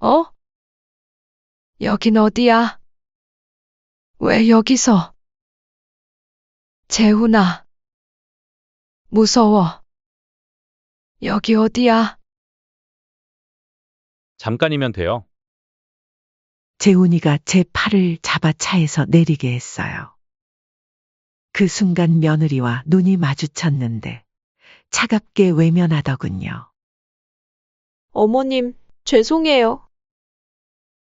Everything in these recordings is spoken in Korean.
어? 여긴 어디야? 왜 여기서? 재훈아, 무서워. 여기 어디야? 잠깐이면 돼요. 재훈이가 제 팔을 잡아 차에서 내리게 했어요. 그 순간 며느리와 눈이 마주쳤는데 차갑게 외면하더군요. 어머님, 죄송해요.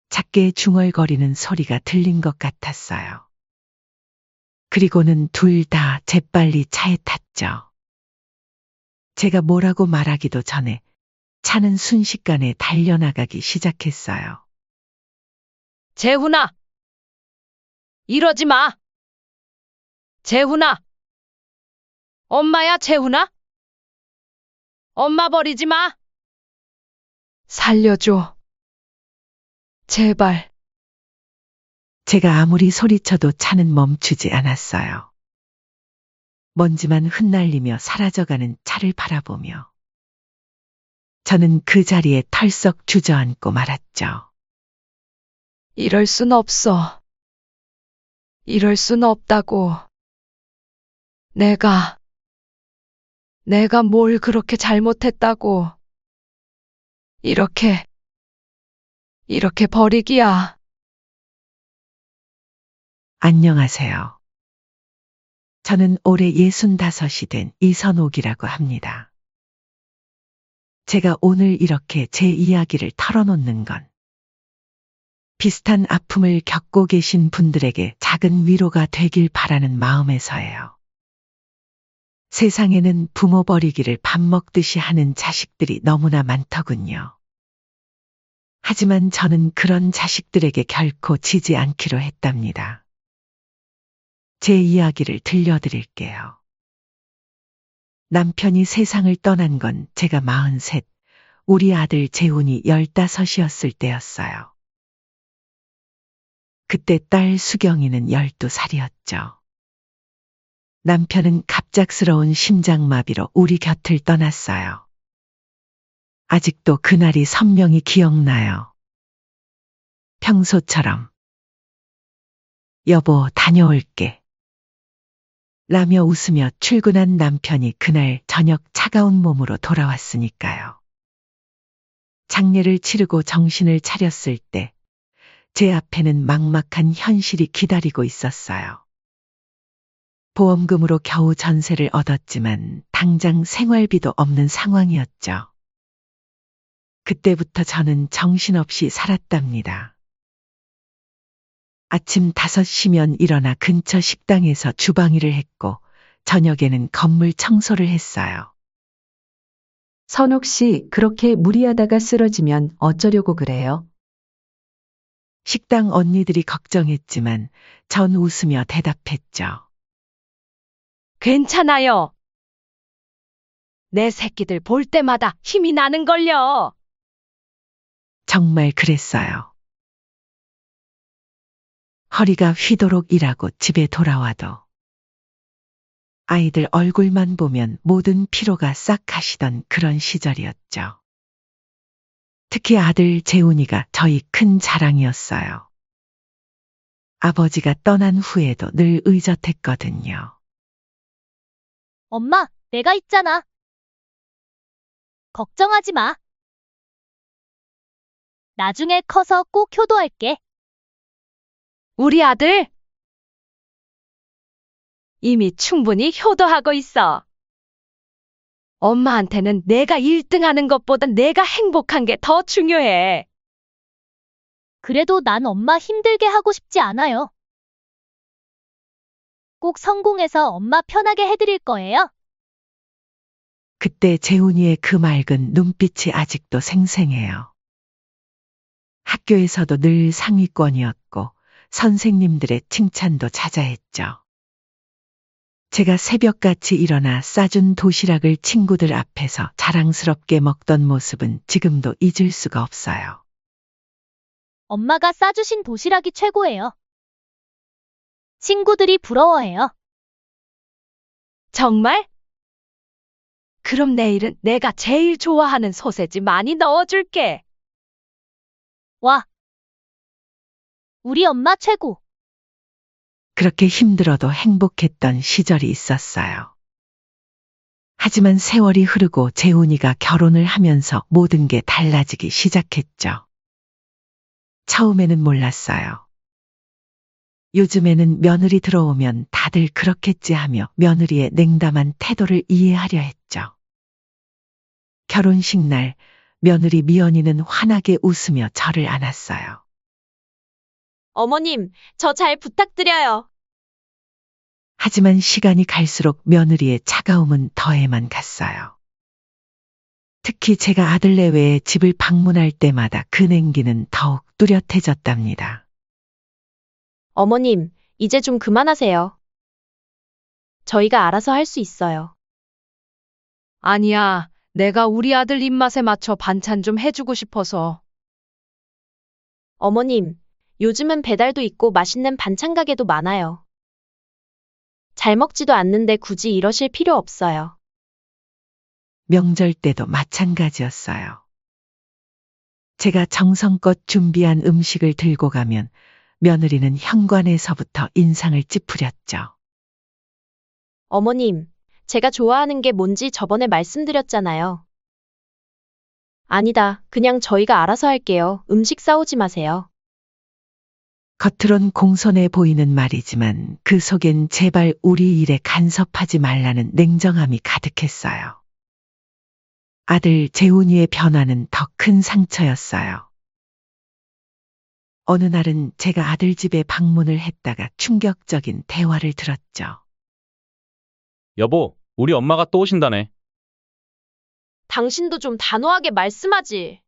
작게 중얼거리는 소리가 들린 것 같았어요. 그리고는 둘 다 재빨리 차에 탔죠. 제가 뭐라고 말하기도 전에 차는 순식간에 달려나가기 시작했어요. 재훈아! 이러지 마! 재훈아! 엄마야, 재훈아? 엄마 버리지 마! 살려줘. 제발. 제가 아무리 소리쳐도 차는 멈추지 않았어요. 먼지만 흩날리며 사라져가는 차를 바라보며 저는 그 자리에 털썩 주저앉고 말았죠. 이럴 순 없어. 이럴 순 없다고. 내가 뭘 그렇게 잘못했다고. 이렇게 버리기야. 안녕하세요. 저는 올해 65이 된 이선옥이라고 합니다. 제가 오늘 이렇게 제 이야기를 털어놓는 건 비슷한 아픔을 겪고 계신 분들에게 작은 위로가 되길 바라는 마음에서예요. 세상에는 부모 버리기를 밥 먹듯이 하는 자식들이 너무나 많더군요. 하지만 저는 그런 자식들에게 결코 지지 않기로 했답니다. 제 이야기를 들려드릴게요. 남편이 세상을 떠난 건 제가 43, 우리 아들 재훈이 15이었을 때였어요. 그때 딸 수경이는 12살이었죠. 남편은 갑작스러운 심장마비로 우리 곁을 떠났어요. 아직도 그날이 선명히 기억나요. 평소처럼 여보 다녀올게 라며 웃으며 출근한 남편이 그날 저녁 차가운 몸으로 돌아왔으니까요. 장례를 치르고 정신을 차렸을 때 제 앞에는 막막한 현실이 기다리고 있었어요. 보험금으로 겨우 전세를 얻었지만 당장 생활비도 없는 상황이었죠. 그때부터 저는 정신없이 살았답니다. 아침 5시면 일어나 근처 식당에서 주방일을 했고 저녁에는 건물 청소를 했어요. 선옥 씨, 그렇게 무리하다가 쓰러지면 어쩌려고 그래요? 식당 언니들이 걱정했지만 전 웃으며 대답했죠. 괜찮아요. 내 새끼들 볼 때마다 힘이 나는걸요. 정말 그랬어요. 허리가 휘도록 일하고 집에 돌아와도 아이들 얼굴만 보면 모든 피로가 싹 가시던 그런 시절이었죠. 특히 아들 재훈이가 저희 큰 자랑이었어요. 아버지가 떠난 후에도 늘 의젓했거든요. 엄마, 내가 있잖아. 걱정하지 마. 나중에 커서 꼭 효도할게. 우리 아들 이미 충분히 효도하고 있어. 엄마한테는 내가 1등 하는 것보다 내가 행복한 게 더 중요해. 그래도 난 엄마 힘들게 하고 싶지 않아요. 꼭 성공해서 엄마 편하게 해드릴 거예요. 그때 재훈이의 그 맑은 눈빛이 아직도 생생해요. 학교에서도 늘 상위권이었고 선생님들의 칭찬도 자자했죠. 제가 새벽같이 일어나 싸준 도시락을 친구들 앞에서 자랑스럽게 먹던 모습은 지금도 잊을 수가 없어요. 엄마가 싸주신 도시락이 최고예요. 친구들이 부러워해요. 정말? 그럼 내일은 내가 제일 좋아하는 소세지 많이 넣어줄게. 와. 우리 엄마 최고. 그렇게 힘들어도 행복했던 시절이 있었어요. 하지만 세월이 흐르고 재훈이가 결혼을 하면서 모든 게 달라지기 시작했죠. 처음에는 몰랐어요. 요즘에는 며느리 들어오면 다들 그렇겠지 하며 며느리의 냉담한 태도를 이해하려 했죠. 결혼식 날 며느리 미연이는 환하게 웃으며 저를 안았어요. 어머님, 저 잘 부탁드려요. 하지만 시간이 갈수록 며느리의 차가움은 더해만 갔어요. 특히 제가 아들 내외의 집을 방문할 때마다 그 냉기는 더욱 뚜렷해졌답니다. 어머님, 이제 좀 그만하세요. 저희가 알아서 할 수 있어요. 아니야, 내가 우리 아들 입맛에 맞춰 반찬 좀 해주고 싶어서. 어머님, 요즘은 배달도 있고 맛있는 반찬 가게도 많아요. 잘 먹지도 않는데 굳이 이러실 필요 없어요. 명절 때도 마찬가지였어요. 제가 정성껏 준비한 음식을 들고 가면 며느리는 현관에서부터 인상을 찌푸렸죠. 어머님, 제가 좋아하는 게 뭔지 저번에 말씀드렸잖아요. 아니다, 그냥 저희가 알아서 할게요. 음식 싸우지 마세요. 겉으론 공손해 보이는 말이지만 그 속엔 제발 우리 일에 간섭하지 말라는 냉정함이 가득했어요. 아들 재훈이의 변화는 더 큰 상처였어요. 어느 날은 제가 아들 집에 방문을 했다가 충격적인 대화를 들었죠. 여보, 우리 엄마가 또 오신다네. 당신도 좀 단호하게 말씀하지.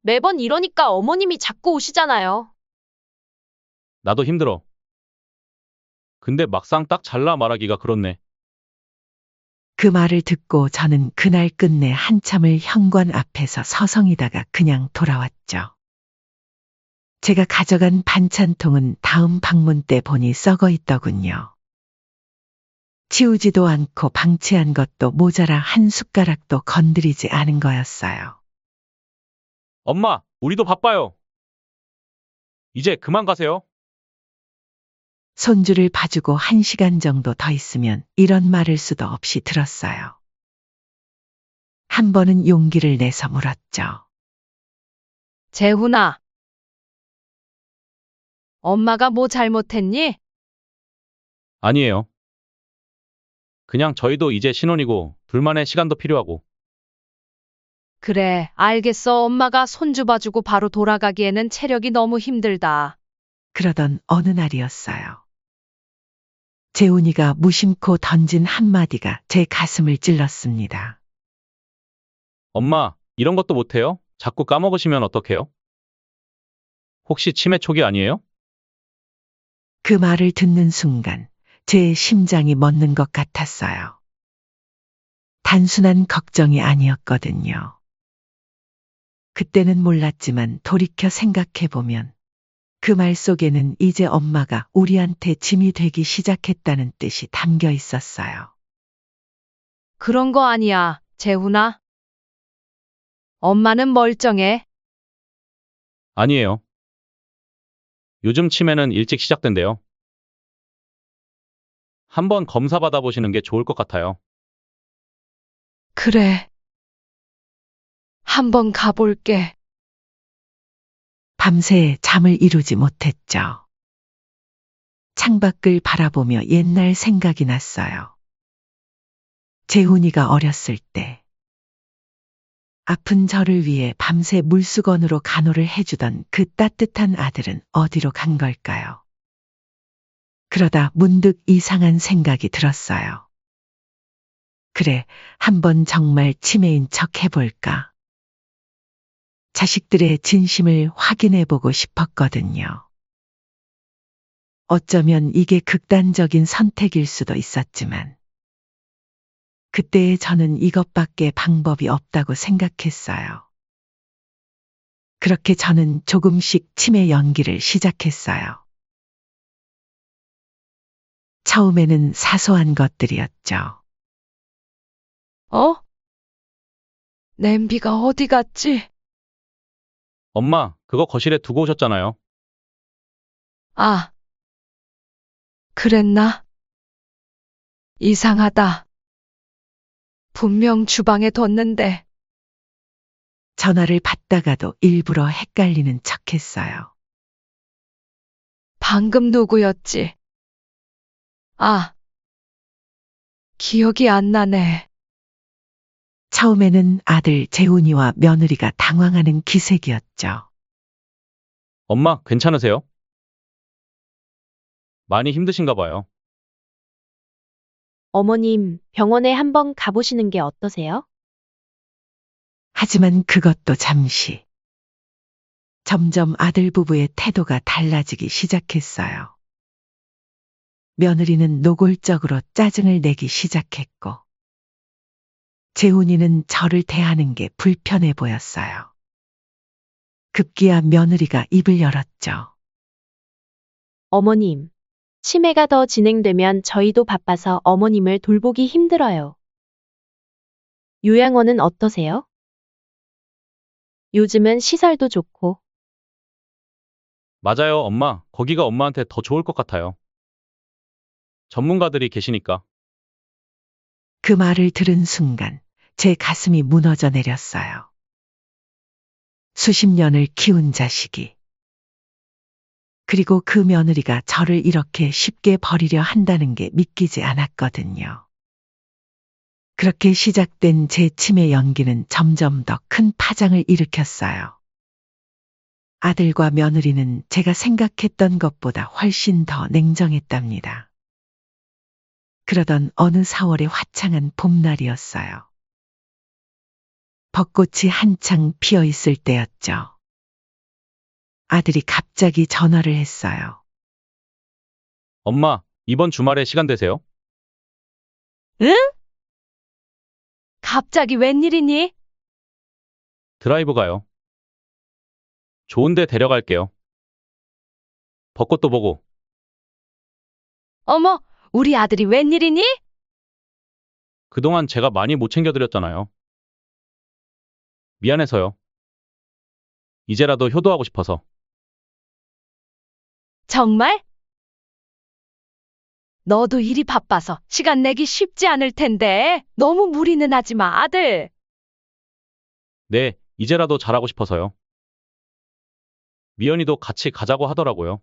매번 이러니까 어머님이 자꾸 오시잖아요. 나도 힘들어. 근데 막상 딱 잘라 말하기가 그렇네. 그 말을 듣고 저는 그날 끝내 한참을 현관 앞에서 서성이다가 그냥 돌아왔죠. 제가 가져간 반찬통은 다음 방문 때 보니 썩어 있더군요. 치우지도 않고 방치한 것도 모자라 한 숟가락도 건드리지 않은 거였어요. 엄마, 우리도 바빠요. 이제 그만 가세요. 손주를 봐주고 1시간 정도 더 있으면 이런 말을 수도 없이 들었어요. 한 번은 용기를 내서 물었죠. 재훈아, 엄마가 뭐 잘못했니? 아니에요. 그냥 저희도 이제 신혼이고 둘만의 시간도 필요하고. 그래, 알겠어. 엄마가 손주 봐주고 바로 돌아가기에는 체력이 너무 힘들다. 그러던 어느 날이었어요. 재훈이가 무심코 던진 한마디가 제 가슴을 찔렀습니다. 엄마, 이런 것도 못해요? 자꾸 까먹으시면 어떡해요? 혹시 치매 초기 아니에요? 그 말을 듣는 순간 제 심장이 멎는 것 같았어요. 단순한 걱정이 아니었거든요. 그때는 몰랐지만 돌이켜 생각해보면 그 말 속에는 이제 엄마가 우리한테 짐이 되기 시작했다는 뜻이 담겨 있었어요. 그런 거 아니야, 재훈아. 엄마는 멀쩡해. 아니에요. 요즘 치매는 일찍 시작된대요. 한번 검사 받아보시는 게 좋을 것 같아요. 그래. 한번 가볼게. 밤새 잠을 이루지 못했죠. 창밖을 바라보며 옛날 생각이 났어요. 재훈이가 어렸을 때 아픈 저를 위해 밤새 물수건으로 간호를 해주던 그 따뜻한 아들은 어디로 간 걸까요? 그러다 문득 이상한 생각이 들었어요. 그래, 한번 정말 치매인 척 해볼까? 자식들의 진심을 확인해보고 싶었거든요. 어쩌면 이게 극단적인 선택일 수도 있었지만, 그때의 저는 이것밖에 방법이 없다고 생각했어요. 그렇게 저는 조금씩 치매 연기를 시작했어요. 처음에는 사소한 것들이었죠. 어? 냄비가 어디 갔지? 엄마, 그거 거실에 두고 오셨잖아요. 아, 그랬나? 이상하다. 분명 주방에 뒀는데. 전화를 받다가도 일부러 헷갈리는 척 했어요. 방금 누구였지? 아, 기억이 안 나네. 처음에는 아들 재훈이와 며느리가 당황하는 기색이었죠. 엄마, 괜찮으세요? 많이 힘드신가 봐요. 어머님, 병원에 한번 가보시는 게 어떠세요? 하지만 그것도 잠시. 점점 아들 부부의 태도가 달라지기 시작했어요. 며느리는 노골적으로 짜증을 내기 시작했고, 재훈이는 저를 대하는 게 불편해 보였어요. 급기야 며느리가 입을 열었죠. 어머님, 치매가 더 진행되면 저희도 바빠서 어머님을 돌보기 힘들어요. 요양원은 어떠세요? 요즘은 시설도 좋고, 맞아요, 엄마. 거기가 엄마한테 더 좋을 것 같아요. 전문가들이 계시니까. 그 말을 들은 순간 제 가슴이 무너져 내렸어요. 수십 년을 키운 자식이, 그리고 그 며느리가 저를 이렇게 쉽게 버리려 한다는 게 믿기지 않았거든요. 그렇게 시작된 제 치매 연기는 점점 더 큰 파장을 일으켰어요. 아들과 며느리는 제가 생각했던 것보다 훨씬 더 냉정했답니다. 그러던 어느 4월의 화창한 봄날이었어요. 벚꽃이 한창 피어 있을 때였죠. 아들이 갑자기 전화를 했어요. 엄마, 이번 주말에 시간 되세요? 응? 갑자기 웬일이니? 드라이브 가요. 좋은데 데려갈게요. 벚꽃도 보고. 어머, 우리 아들이 웬일이니? 그동안 제가 많이 못 챙겨드렸잖아요. 미안해서요. 이제라도 효도하고 싶어서. 정말? 너도 일이 바빠서 시간 내기 쉽지 않을 텐데 너무 무리는 하지 마, 아들. 네, 이제라도 잘하고 싶어서요. 미연이도 같이 가자고 하더라고요.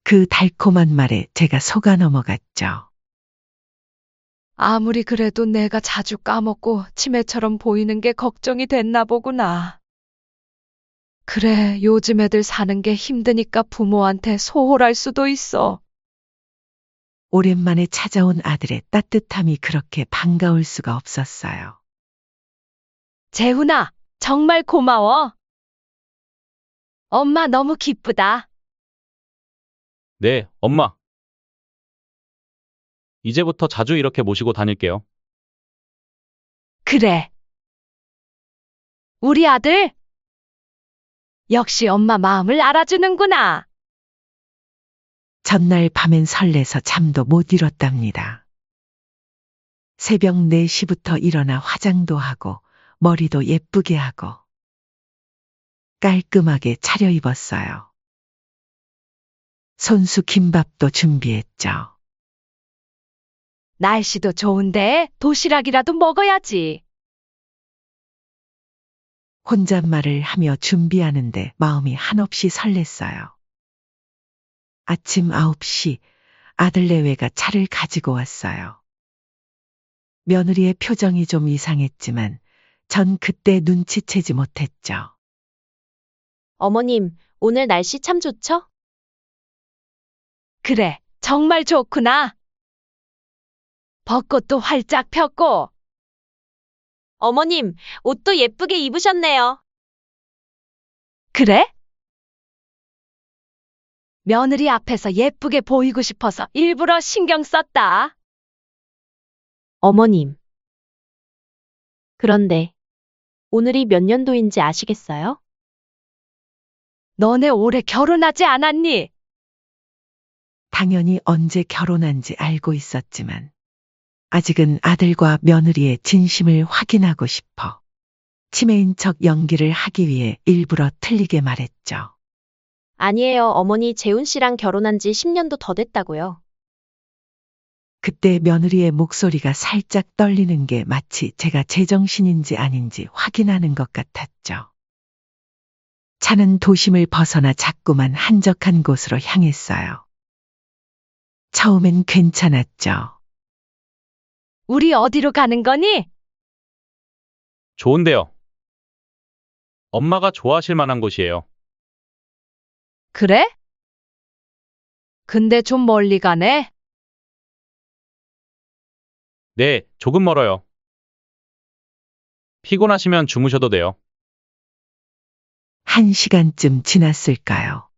그 달콤한 말에 제가 속아 넘어갔죠. 아무리 그래도 내가 자주 까먹고 치매처럼 보이는 게 걱정이 됐나 보구나. 그래, 요즘 애들 사는 게 힘드니까 부모한테 소홀할 수도 있어. 오랜만에 찾아온 아들의 따뜻함이 그렇게 반가울 수가 없었어요. 재훈아, 정말 고마워. 엄마 너무 기쁘다. 네, 엄마. 이제부터 자주 이렇게 모시고 다닐게요. 그래. 우리 아들. 역시 엄마 마음을 알아주는구나. 전날 밤엔 설레서 잠도 못 이뤘답니다. 새벽 4시부터 일어나 화장도 하고 머리도 예쁘게 하고 깔끔하게 차려입었어요. 손수 김밥도 준비했죠. 날씨도 좋은데 도시락이라도 먹어야지. 혼잣말을 하며 준비하는데 마음이 한없이 설렜어요. 아침 9시 아들 내외가 차를 가지고 왔어요. 며느리의 표정이 좀 이상했지만 전 그때 눈치채지 못했죠. 어머님, 오늘 날씨 참 좋죠? 그래, 정말 좋구나. 벚꽃도 활짝 폈고. 어머님, 옷도 예쁘게 입으셨네요. 그래? 며느리 앞에서 예쁘게 보이고 싶어서 일부러 신경 썼다. 어머님. 그런데, 오늘이 몇 년도인지 아시겠어요? 너네 올해 결혼하지 않았니? 당연히 언제 결혼한지 알고 있었지만 아직은 아들과 며느리의 진심을 확인하고 싶어 치매인 척 연기를 하기 위해 일부러 틀리게 말했죠. 아니에요, 어머니 재훈 씨랑 결혼한 지 10년도 더 됐다고요. 그때 며느리의 목소리가 살짝 떨리는 게 마치 제가 제정신인지 아닌지 확인하는 것 같았죠. 차는 도심을 벗어나 자꾸만 한적한 곳으로 향했어요. 처음엔 괜찮았죠. 우리 어디로 가는 거니? 좋은데요. 엄마가 좋아하실 만한 곳이에요. 그래? 근데 좀 멀리 가네? 네, 조금 멀어요. 피곤하시면 주무셔도 돼요. 1시간쯤 지났을까요?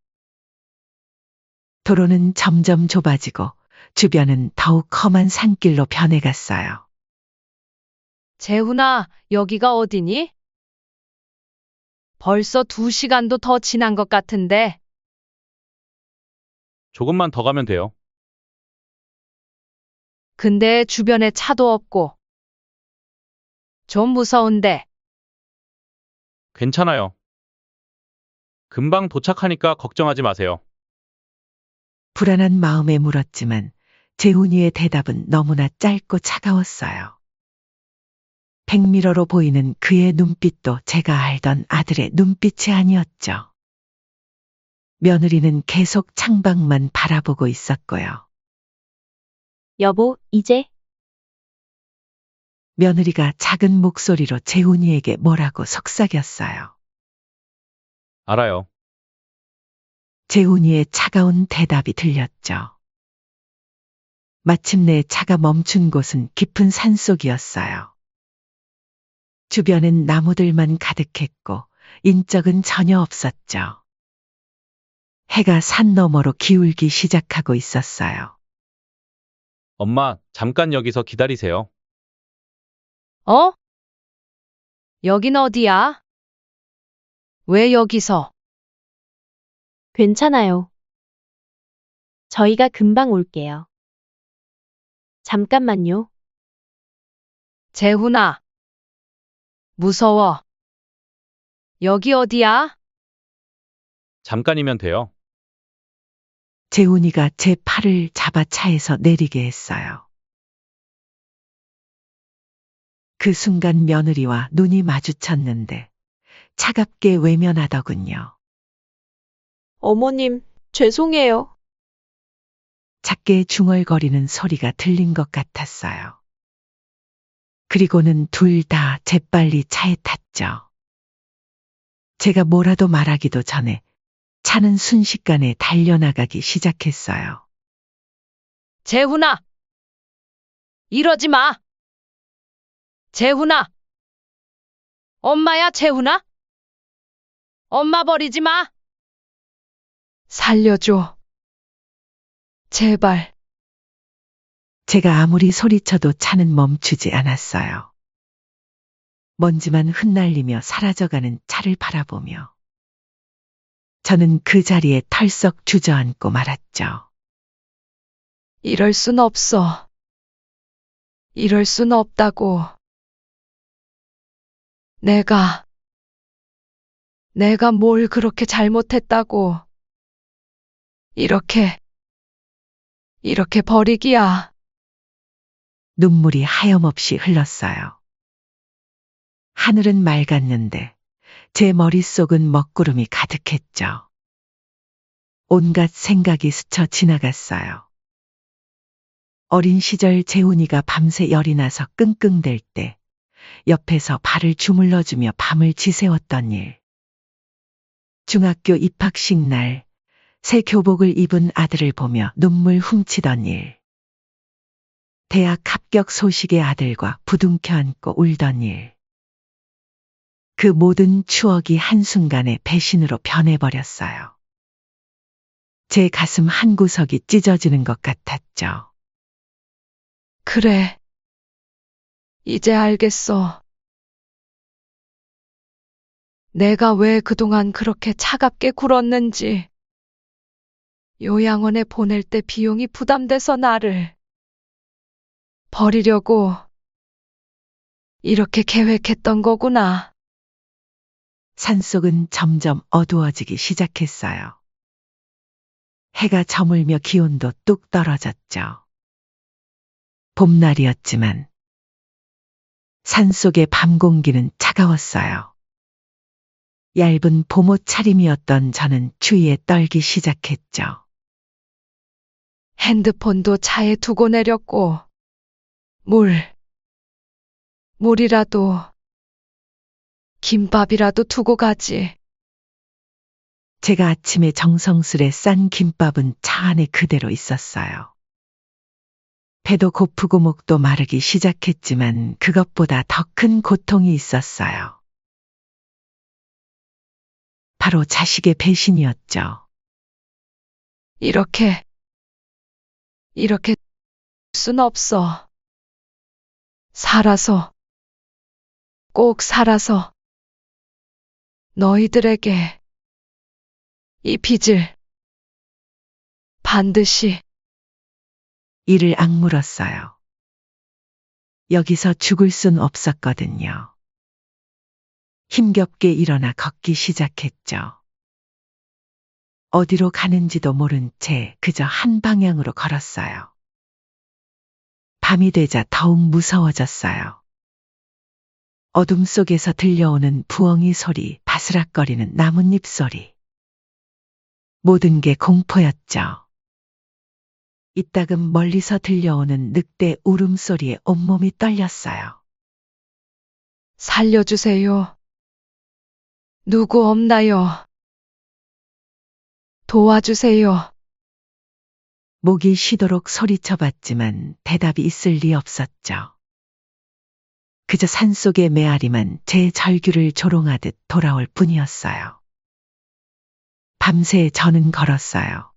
도로는 점점 좁아지고 주변은 더욱 험한 산길로 변해갔어요. 재훈아, 여기가 어디니? 벌써 2시간도 더 지난 것 같은데. 조금만 더 가면 돼요. 근데 주변에 차도 없고. 좀 무서운데. 괜찮아요. 금방 도착하니까 걱정하지 마세요. 불안한 마음에 물었지만 재훈이의 대답은 너무나 짧고 차가웠어요. 백미러로 보이는 그의 눈빛도 제가 알던 아들의 눈빛이 아니었죠. 며느리는 계속 창밖만 바라보고 있었고요. 여보, 이제 며느리가 작은 목소리로 재훈이에게 뭐라고 속삭였어요. 알아요. 재훈이의 차가운 대답이 들렸죠. 마침내 차가 멈춘 곳은 깊은 산속이었어요. 주변엔 나무들만 가득했고 인적은 전혀 없었죠. 해가 산 너머로 기울기 시작하고 있었어요. 엄마, 잠깐 여기서 기다리세요. 어? 여긴 어디야? 왜 여기서? 괜찮아요. 저희가 금방 올게요. 잠깐만요. 재훈아. 무서워. 여기 어디야? 잠깐이면 돼요. 재훈이가 제 팔을 잡아 차에서 내리게 했어요. 그 순간 며느리와 눈이 마주쳤는데 차갑게 외면하더군요. 어머님, 죄송해요. 작게 중얼거리는 소리가 들린 것 같았어요. 그리고는 둘 다 재빨리 차에 탔죠. 제가 뭐라도 말하기도 전에 차는 순식간에 달려나가기 시작했어요. 재훈아. 이러지 마. 재훈아. 엄마야, 재훈아? 엄마 버리지 마. 살려줘. 제발. 제가 아무리 소리쳐도 차는 멈추지 않았어요. 먼지만 흩날리며 사라져가는 차를 바라보며 저는 그 자리에 털썩 주저앉고 말았죠. 이럴 순 없어. 이럴 순 없다고. 내가 뭘 그렇게 잘못했다고. 이렇게 버리기야. 눈물이 하염없이 흘렀어요. 하늘은 맑았는데 제 머릿속은 먹구름이 가득했죠. 온갖 생각이 스쳐 지나갔어요. 어린 시절 재훈이가 밤새 열이 나서 끙끙댈 때 옆에서 발을 주물러주며 밤을 지새웠던 일. 중학교 입학식 날 새 교복을 입은 아들을 보며 눈물 훔치던 일. 대학 합격 소식의 아들과 부둥켜 안고 울던 일. 그 모든 추억이 한순간에 배신으로 변해버렸어요. 제 가슴 한구석이 찢어지는 것 같았죠. 그래. 이제 알겠어. 내가 왜 그동안 그렇게 차갑게 굴었는지. 요양원에 보낼 때 비용이 부담돼서 나를 버리려고 이렇게 계획했던 거구나. 산속은 점점 어두워지기 시작했어요. 해가 저물며 기온도 뚝 떨어졌죠. 봄날이었지만 산속의 밤 공기는 차가웠어요. 얇은 봄옷 차림이었던 저는 추위에 떨기 시작했죠. 핸드폰도 차에 두고 내렸고, 물이라도, 김밥이라도 두고 가지. 제가 아침에 정성스레 싼 김밥은 차 안에 그대로 있었어요. 배도 고프고 목도 마르기 시작했지만 그것보다 더 큰 고통이 있었어요. 바로 자식의 배신이었죠. 이렇게 순 없어. 꼭 살아서, 너희들에게 이 빚을 반드시. 이를 악물었어요. 여기서 죽을 순 없었거든요. 힘겹게 일어나 걷기 시작했죠. 어디로 가는지도 모른 채 그저 한 방향으로 걸었어요. 밤이 되자 더욱 무서워졌어요. 어둠 속에서 들려오는 부엉이 소리, 바스락거리는 나뭇잎 소리. 모든 게 공포였죠. 이따금 멀리서 들려오는 늑대 울음소리에 온몸이 떨렸어요. 살려주세요. 누구 없나요? 도와주세요. 목이 쉬도록 소리쳐봤지만 대답이 있을 리 없었죠. 그저 산속의 메아리만 제 절규를 조롱하듯 돌아올 뿐이었어요. 밤새 저는 걸었어요.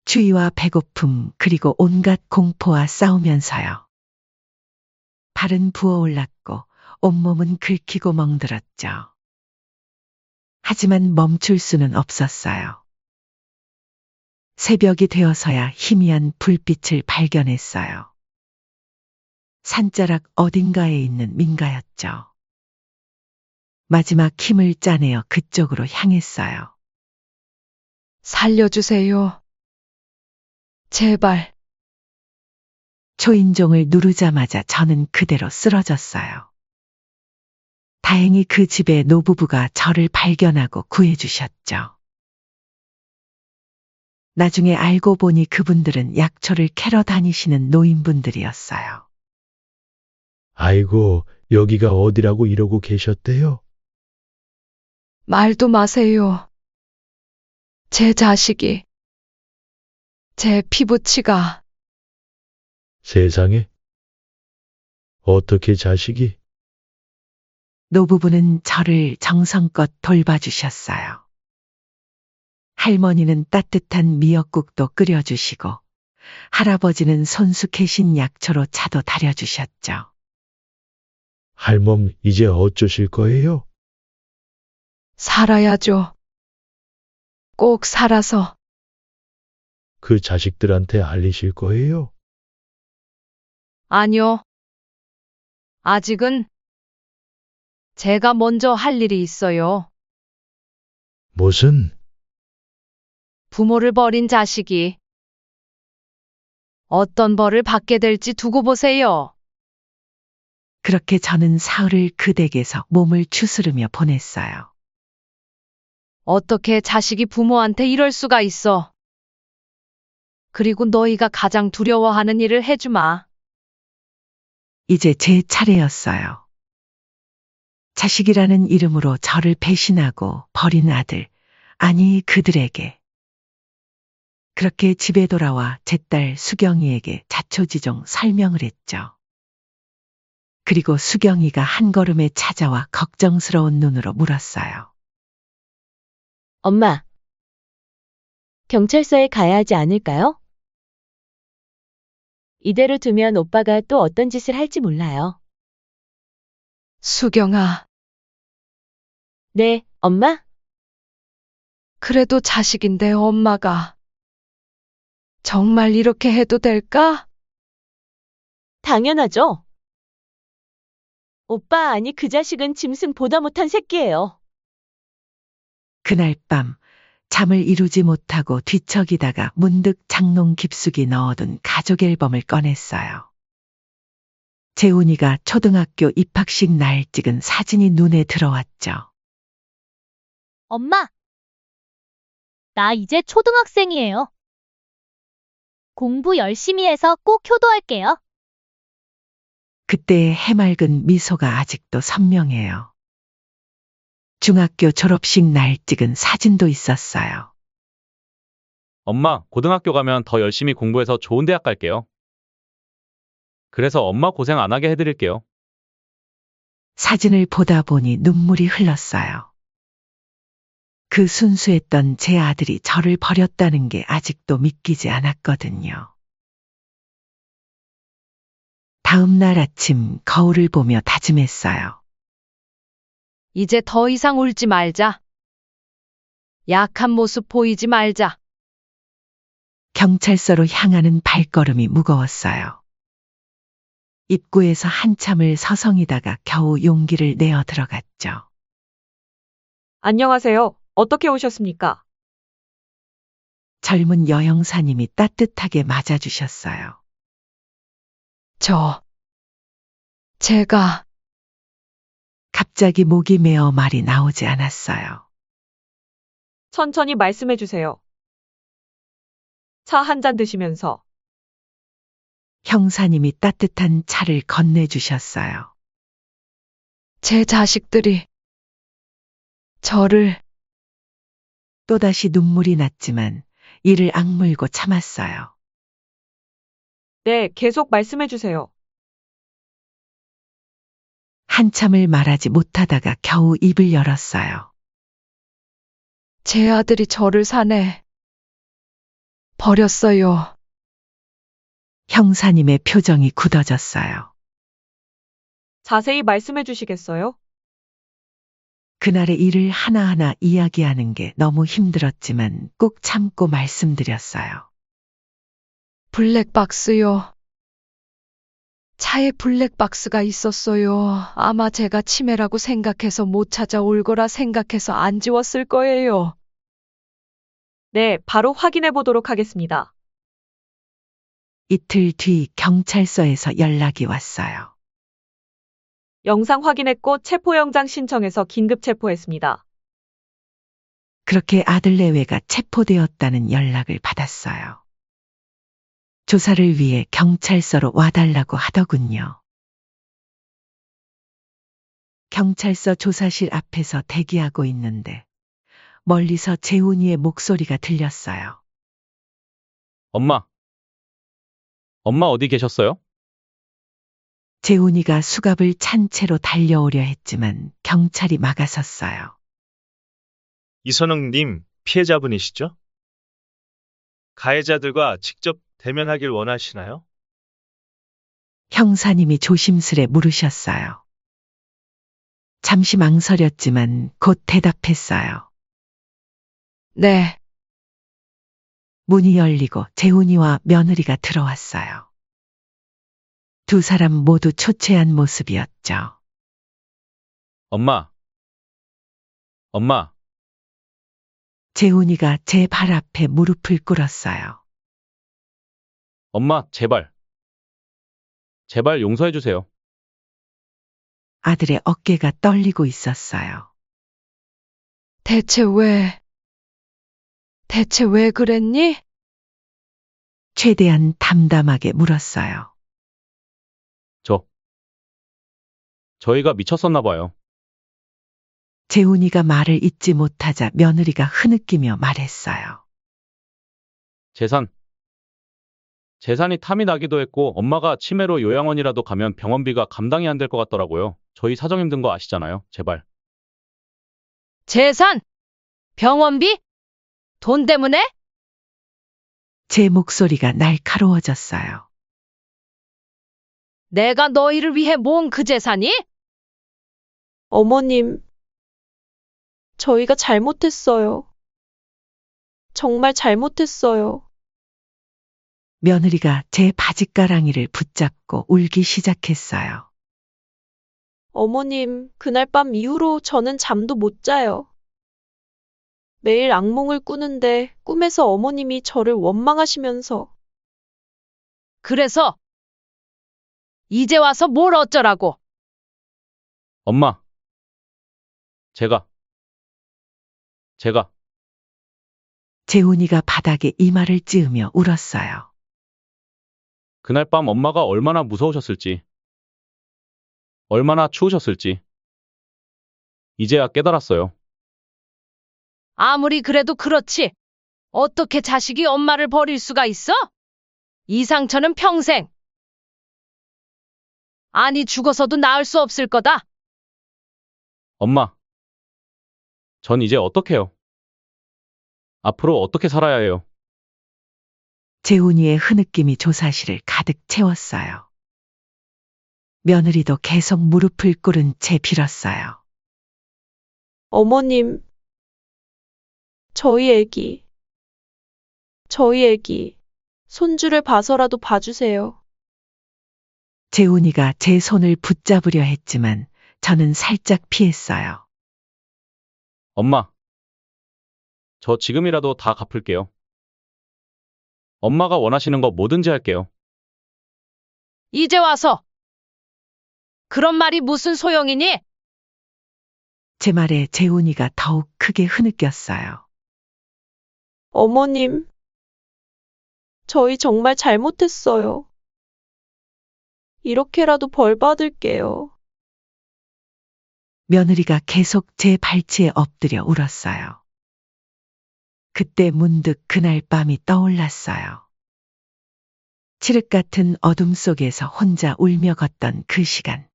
추위와 배고픔 그리고 온갖 공포와 싸우면서요. 발은 부어올랐고 온몸은 긁히고 멍들었죠. 하지만 멈출 수는 없었어요. 새벽이 되어서야 희미한 불빛을 발견했어요. 산자락 어딘가에 있는 민가였죠. 마지막 힘을 짜내어 그쪽으로 향했어요. 살려주세요. 제발. 초인종을 누르자마자 저는 그대로 쓰러졌어요. 다행히 그 집의 노부부가 저를 발견하고 구해주셨죠. 나중에 알고 보니 그분들은 약초를 캐러 다니시는 노인분들이었어요. 아이고, 여기가 어디라고 이러고 계셨대요? 말도 마세요. 제 자식이, 제 피부치가. 세상에? 어떻게 자식이? 노부부는 저를 정성껏 돌봐주셨어요. 할머니는 따뜻한 미역국도 끓여주시고 할아버지는 손수 캐신 약초로 차도 달여주셨죠. 할멈, 이제 어쩌실 거예요? 살아야죠. 꼭 살아서. 그 자식들한테 알리실 거예요? 아니요. 아직은 제가 먼저 할 일이 있어요. 무슨? 부모를 버린 자식이 어떤 벌을 받게 될지 두고 보세요. 그렇게 저는 사흘을 그 댁에서 몸을 추스르며 보냈어요. 어떻게 자식이 부모한테 이럴 수가 있어. 그리고 너희가 가장 두려워하는 일을 해주마. 이제 제 차례였어요. 자식이라는 이름으로 저를 배신하고 버린 아들, 아니 그들에게. 그렇게 집에 돌아와 제 딸 수경이에게 자초지종 설명을 했죠. 그리고 수경이가 한 걸음에 찾아와 걱정스러운 눈으로 물었어요. 엄마, 경찰서에 가야 하지 않을까요? 이대로 두면 오빠가 또 어떤 짓을 할지 몰라요. 수경아, 네, 엄마? 그래도 자식인데 엄마가 정말 이렇게 해도 될까? 당연하죠. 오빠, 아니 그 자식은 짐승 보다 못한 새끼예요. 그날 밤 잠을 이루지 못하고 뒤척이다가 문득 장롱 깊숙이 넣어둔 가족 앨범을 꺼냈어요. 재훈이가 초등학교 입학식 날 찍은 사진이 눈에 들어왔죠. 엄마, 나 이제 초등학생이에요. 공부 열심히 해서 꼭 효도할게요. 그때의 해맑은 미소가 아직도 선명해요. 중학교 졸업식 날 찍은 사진도 있었어요. 엄마, 고등학교 가면 더 열심히 공부해서 좋은 대학 갈게요. 그래서 엄마 고생 안 하게 해드릴게요. 사진을 보다 보니 눈물이 흘렀어요. 그 순수했던 제 아들이 저를 버렸다는 게 아직도 믿기지 않았거든요. 다음 날 아침 거울을 보며 다짐했어요. 이제 더 이상 울지 말자. 약한 모습 보이지 말자. 경찰서로 향하는 발걸음이 무거웠어요. 입구에서 한참을 서성이다가 겨우 용기를 내어 들어갔죠. 안녕하세요. 어떻게 오셨습니까? 젊은 여형사님이 따뜻하게 맞아주셨어요. 제가 갑자기 목이 메어 말이 나오지 않았어요. 천천히 말씀해 주세요. 차 한 잔 드시면서. 형사님이 따뜻한 차를 건네주셨어요. 제 자식들이 저를 또다시 눈물이 났지만 이를 악물고 참았어요. 네, 계속 말씀해 주세요. 한참을 말하지 못하다가 겨우 입을 열었어요. 제 아들이 저를 산에 버렸어요. 형사님의 표정이 굳어졌어요. 자세히 말씀해 주시겠어요? 그날의 일을 하나하나 이야기하는 게 너무 힘들었지만 꼭 참고 말씀드렸어요. 블랙박스요. 차에 블랙박스가 있었어요. 아마 제가 치매라고 생각해서 못 찾아올 거라 생각해서 안 지웠을 거예요. 네, 바로 확인해 보도록 하겠습니다. 이틀 뒤 경찰서에서 연락이 왔어요. 영상 확인했고 체포영장 신청해서 긴급 체포했습니다. 그렇게 아들 내외가 체포되었다는 연락을 받았어요. 조사를 위해 경찰서로 와달라고 하더군요. 경찰서 조사실 앞에서 대기하고 있는데 멀리서 재훈이의 목소리가 들렸어요. 엄마. 엄마 어디 계셨어요? 재훈이가 수갑을 찬 채로 달려오려 했지만 경찰이 막아섰어요. 이선웅님, 피해자분이시죠? 가해자들과 직접 대면하길 원하시나요? 형사님이 조심스레 물으셨어요. 잠시 망설였지만 곧 대답했어요. 네, 문이 열리고 재훈이와 며느리가 들어왔어요. 두 사람 모두 초췌한 모습이었죠. 엄마. 엄마. 재훈이가 제 발 앞에 무릎을 꿇었어요. 엄마, 제발. 제발 용서해 주세요. 아들의 어깨가 떨리고 있었어요. 대체 왜 그랬니? 최대한 담담하게 물었어요. 저희가 미쳤었나 봐요. 재훈이가 말을 잇지 못하자 며느리가 흐느끼며 말했어요. 재산이 탐이 나기도 했고 엄마가 치매로 요양원이라도 가면 병원비가 감당이 안 될 것 같더라고요. 저희 사정 힘든 거 아시잖아요. 제발. 재산? 병원비? 돈 때문에? 제 목소리가 날카로워졌어요. 내가 너희를 위해 모은 그 재산이? 어머님, 저희가 잘못했어요. 정말 잘못했어요. 며느리가 제 바짓가랑이를 붙잡고 울기 시작했어요. 어머님, 그날 밤 이후로 저는 잠도 못 자요. 매일 악몽을 꾸는데 꿈에서 어머님이 저를 원망하시면서 그래서 이제 와서 뭘 어쩌라고? 엄마. 제가 재훈이가 바닥에 이마를 찌으며 울었어요. 그날 밤 엄마가 얼마나 무서우셨을지, 얼마나 추우셨을지, 이제야 깨달았어요. 아무리 그래도 그렇지. 어떻게 자식이 엄마를 버릴 수가 있어? 이 상처는 평생. 아니, 죽어서도 나을 수 없을 거다. 엄마, 전 이제 어떡해요? 앞으로 어떻게 살아야 해요? 재훈이의 흐느낌이 조사실을 가득 채웠어요. 며느리도 계속 무릎을 꿇은 채 빌었어요. 어머님, 저희 애기, 손주를 봐서라도 봐주세요. 재훈이가 제 손을 붙잡으려 했지만 저는 살짝 피했어요. 엄마, 저 지금이라도 다 갚을게요. 엄마가 원하시는 거 뭐든지 할게요. 이제 와서. 그런 말이 무슨 소용이니? 제 말에 재훈이가 더욱 크게 흐느꼈어요. 어머님, 저희 정말 잘못했어요. 이렇게라도 벌 받을게요. 며느리가 계속 제 발치에 엎드려 울었어요. 그때 문득 그날 밤이 떠올랐어요. 칠흑 같은 어둠 속에서 혼자 울며 걷던 그 시간.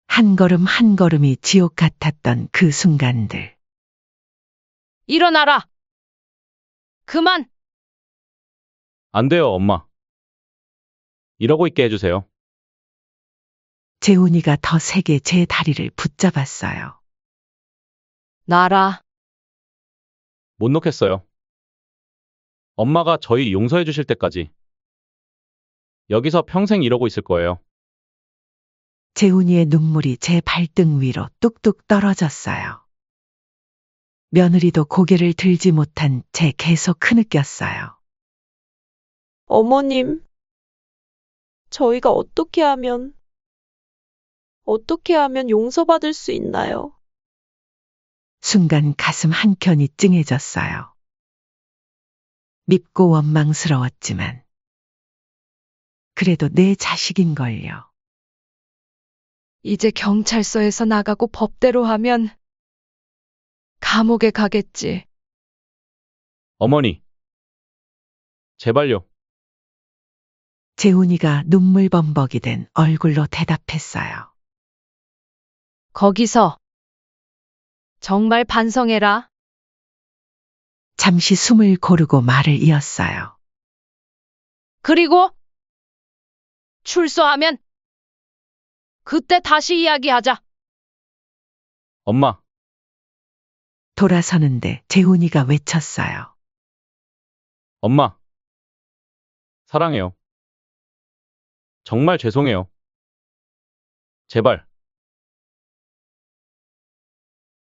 한 걸음 한 걸음이 지옥 같았던 그 순간들. 일어나라. 그만. 안 돼요, 엄마. 이러고 있게 해주세요. 재훈이가 더 세게 제 다리를 붙잡았어요. 놔라. 못 놓겠어요. 엄마가 저희 용서해 주실 때까지. 여기서 평생 이러고 있을 거예요. 재훈이의 눈물이 제 발등 위로 뚝뚝 떨어졌어요. 며느리도 고개를 들지 못한 채 계속 흐느꼈어요. 어머님, 저희가 어떻게 하면 용서받을 수 있나요? 순간 가슴 한켠이 찡해졌어요. 밉고 원망스러웠지만 그래도 내 자식인걸요. 이제 경찰서에서 나가고 법대로 하면 감옥에 가겠지. 어머니. 제발요. 재훈이가 눈물범벅이 된 얼굴로 대답했어요. 거기서 정말 반성해라. 잠시 숨을 고르고 말을 이었어요. 그리고 출소하면 그때 다시 이야기하자. 엄마. 돌아서는데 재훈이가 외쳤어요. 엄마. 사랑해요. 정말 죄송해요. 제발.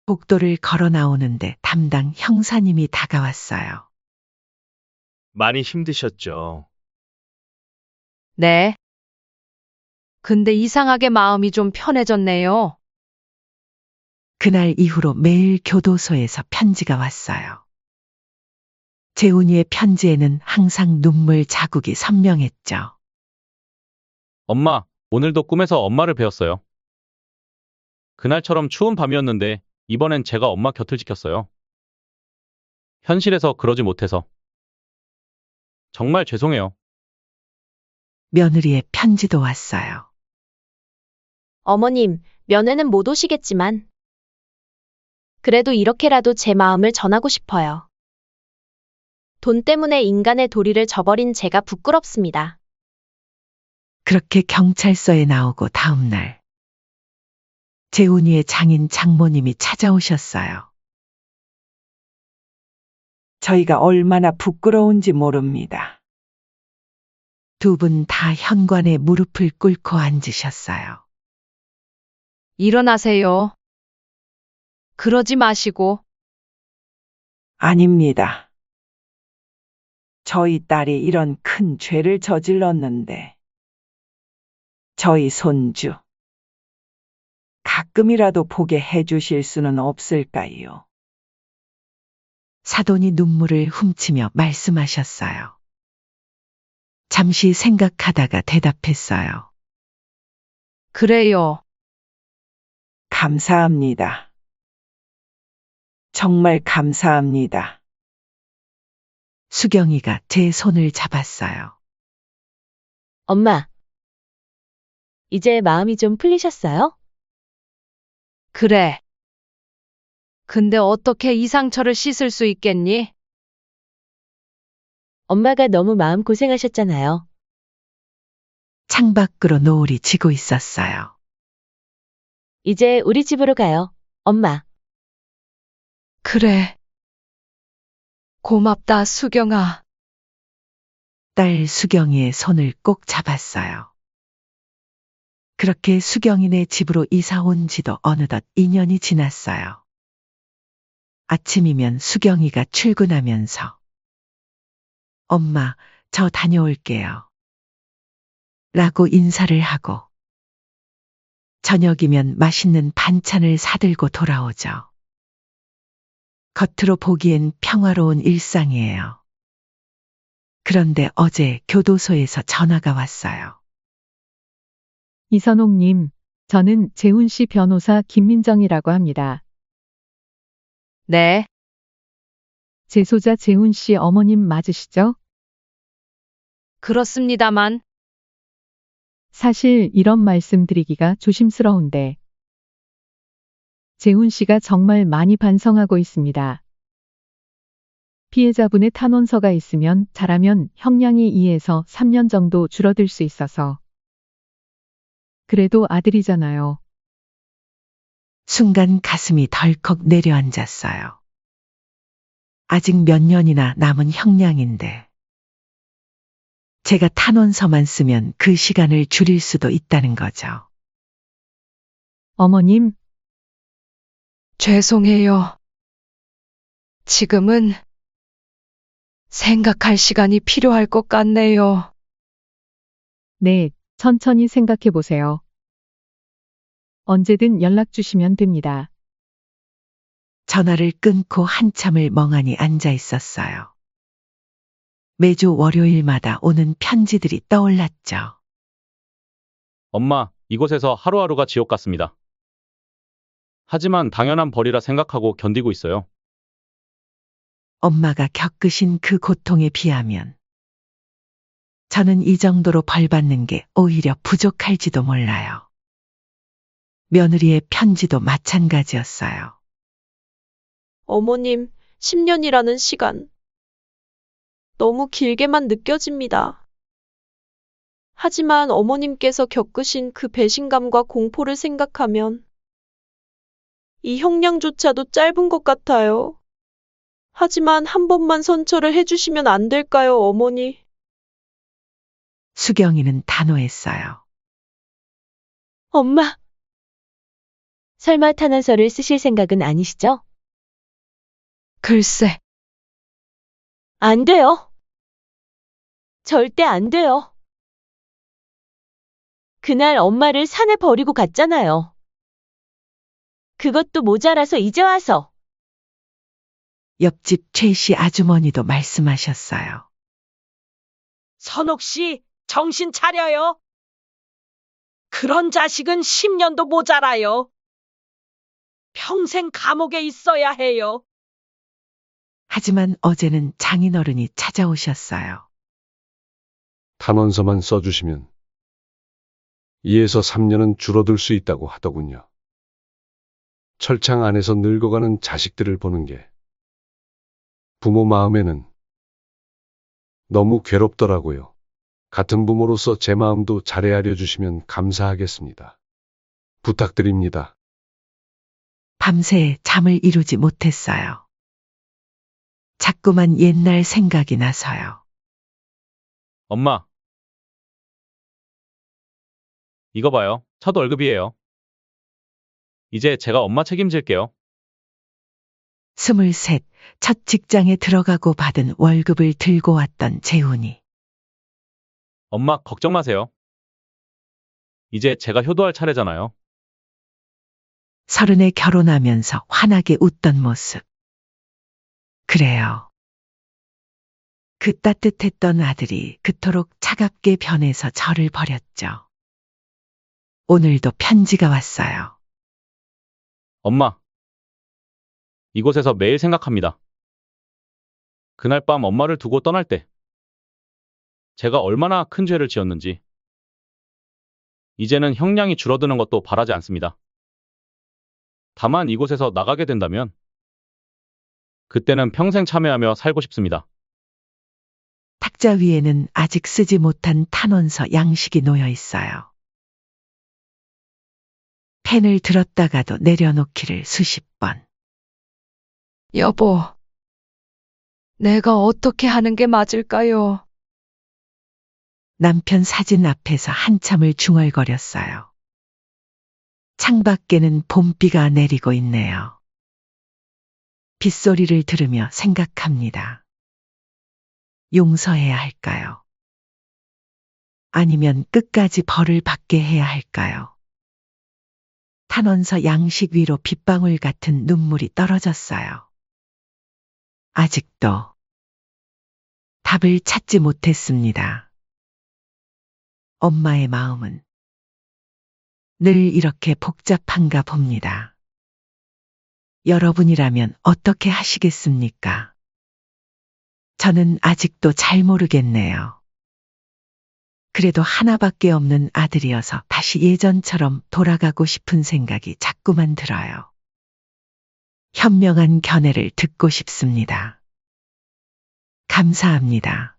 복도를 걸어 나오는데 담당 형사님이 다가왔어요. 많이 힘드셨죠? 네. 근데 이상하게 마음이 좀 편해졌네요. 그날 이후로 매일 교도소에서 편지가 왔어요. 재훈이의 편지에는 항상 눈물 자국이 선명했죠. 엄마, 오늘도 꿈에서 엄마를 배웠어요. 그날처럼 추운 밤이었는데 이번엔 제가 엄마 곁을 지켰어요. 현실에서 그러지 못해서. 정말 죄송해요. 며느리의 편지도 왔어요. 어머님, 면회는 못 오시겠지만 그래도 이렇게라도 제 마음을 전하고 싶어요. 돈 때문에 인간의 도리를 저버린 제가 부끄럽습니다. 그렇게 경찰서에 나오고 다음 날 재훈이의 장인 장모님이 찾아오셨어요. 저희가 얼마나 부끄러운지 모릅니다. 두 분 다 현관에 무릎을 꿇고 앉으셨어요. 일어나세요. 그러지 마시고. 아닙니다. 저희 딸이 이런 큰 죄를 저질렀는데, 저희 손주, 가끔이라도 보게 해주실 수는 없을까요? 사돈이 눈물을 훔치며 말씀하셨어요. 잠시 생각하다가 대답했어요. 그래요. 감사합니다. 정말 감사합니다. 수경이가 제 손을 잡았어요. 엄마, 이제 마음이 좀 풀리셨어요? 그래. 근데 어떻게 이 상처를 씻을 수 있겠니? 엄마가 너무 마음 고생하셨잖아요. 창밖으로 노을이 지고 있었어요. 이제 우리 집으로 가요, 엄마. 그래. 고맙다, 수경아. 딸 수경이의 손을 꼭 잡았어요. 그렇게 수경이네 집으로 이사 온 지도 어느덧 2년이 지났어요. 아침이면 수경이가 출근하면서 엄마, 저 다녀올게요. 라고 인사를 하고 저녁이면 맛있는 반찬을 사들고 돌아오죠. 겉으로 보기엔 평화로운 일상이에요. 그런데 어제 교도소에서 전화가 왔어요. 이선옥님, 저는 재훈 씨 변호사 김민정이라고 합니다. 네. 재소자 재훈 씨 어머님 맞으시죠? 그렇습니다만. 사실 이런 말씀 드리기가 조심스러운데 재훈 씨가 정말 많이 반성하고 있습니다. 피해자분의 탄원서가 있으면 잘하면 형량이 2에서 3년 정도 줄어들 수 있어서. 그래도 아들이잖아요. 순간 가슴이 덜컥 내려앉았어요. 아직 몇 년이나 남은 형량인데 제가 탄원서만 쓰면 그 시간을 줄일 수도 있다는 거죠. 어머님, 죄송해요. 지금은 생각할 시간이 필요할 것 같네요. 네, 천천히 생각해 보세요. 언제든 연락 주시면 됩니다. 전화를 끊고 한참을 멍하니 앉아 있었어요. 매주 월요일마다 오는 편지들이 떠올랐죠. 엄마, 이곳에서 하루하루가 지옥 같습니다. 하지만 당연한 벌이라 생각하고 견디고 있어요. 엄마가 겪으신 그 고통에 비하면 저는 이 정도로 벌 받는 게 오히려 부족할지도 몰라요. 며느리의 편지도 마찬가지였어요. 어머님, 10년이라는 시간. 너무 길게만 느껴집니다. 하지만 어머님께서 겪으신 그 배신감과 공포를 생각하면 이 형량조차도 짧은 것 같아요. 하지만 한 번만 선처를 해주시면 안 될까요, 어머니? 수경이는 단호했어요. 엄마, 설마 탄원서를 쓰실 생각은 아니시죠? 글쎄, 안 돼요. 절대 안 돼요. 그날 엄마를 산에 버리고 갔잖아요. 그것도 모자라서 이제 와서. 옆집 최 씨 아주머니도 말씀하셨어요. 선옥 씨, 정신 차려요. 그런 자식은 10년도 모자라요. 평생 감옥에 있어야 해요. 하지만 어제는 장인어른이 찾아오셨어요. 탄원서만 써주시면 2에서 3년은 줄어들 수 있다고 하더군요. 철창 안에서 늙어가는 자식들을 보는 게 부모 마음에는 너무 괴롭더라고요. 같은 부모로서 제 마음도 잘 헤아려 주시면 감사하겠습니다. 부탁드립니다. 밤새 잠을 이루지 못했어요. 자꾸만 옛날 생각이 나서요. 엄마, 이거 봐요. 첫 월급이에요. 이제 제가 엄마 책임질게요. 23, 첫 직장에 들어가고 받은 월급을 들고 왔던 재훈이. 엄마, 걱정 마세요. 이제 제가 효도할 차례잖아요. 30에 결혼하면서 환하게 웃던 모습. 그래요. 그 따뜻했던 아들이 그토록 차갑게 변해서 저를 버렸죠. 오늘도 편지가 왔어요. 엄마, 이곳에서 매일 생각합니다. 그날 밤 엄마를 두고 떠날 때 제가 얼마나 큰 죄를 지었는지. 이제는 형량이 줄어드는 것도 바라지 않습니다. 다만 이곳에서 나가게 된다면 그때는 평생 참회하며 살고 싶습니다. 탁자 위에는 아직 쓰지 못한 탄원서 양식이 놓여 있어요. 펜을 들었다가도 내려놓기를 수십 번. 여보, 내가 어떻게 하는 게 맞을까요? 남편 사진 앞에서 한참을 중얼거렸어요. 창밖에는 봄비가 내리고 있네요. 빗소리를 들으며 생각합니다. 용서해야 할까요? 아니면 끝까지 벌을 받게 해야 할까요? 탄원서 양식 위로 빗방울 같은 눈물이 떨어졌어요. 아직도 답을 찾지 못했습니다. 엄마의 마음은 늘 이렇게 복잡한가 봅니다. 여러분이라면 어떻게 하시겠습니까? 저는 아직도 잘 모르겠네요. 그래도 하나밖에 없는 아들이어서 다시 예전처럼 돌아가고 싶은 생각이 자꾸만 들어요. 현명한 견해를 듣고 싶습니다. 감사합니다.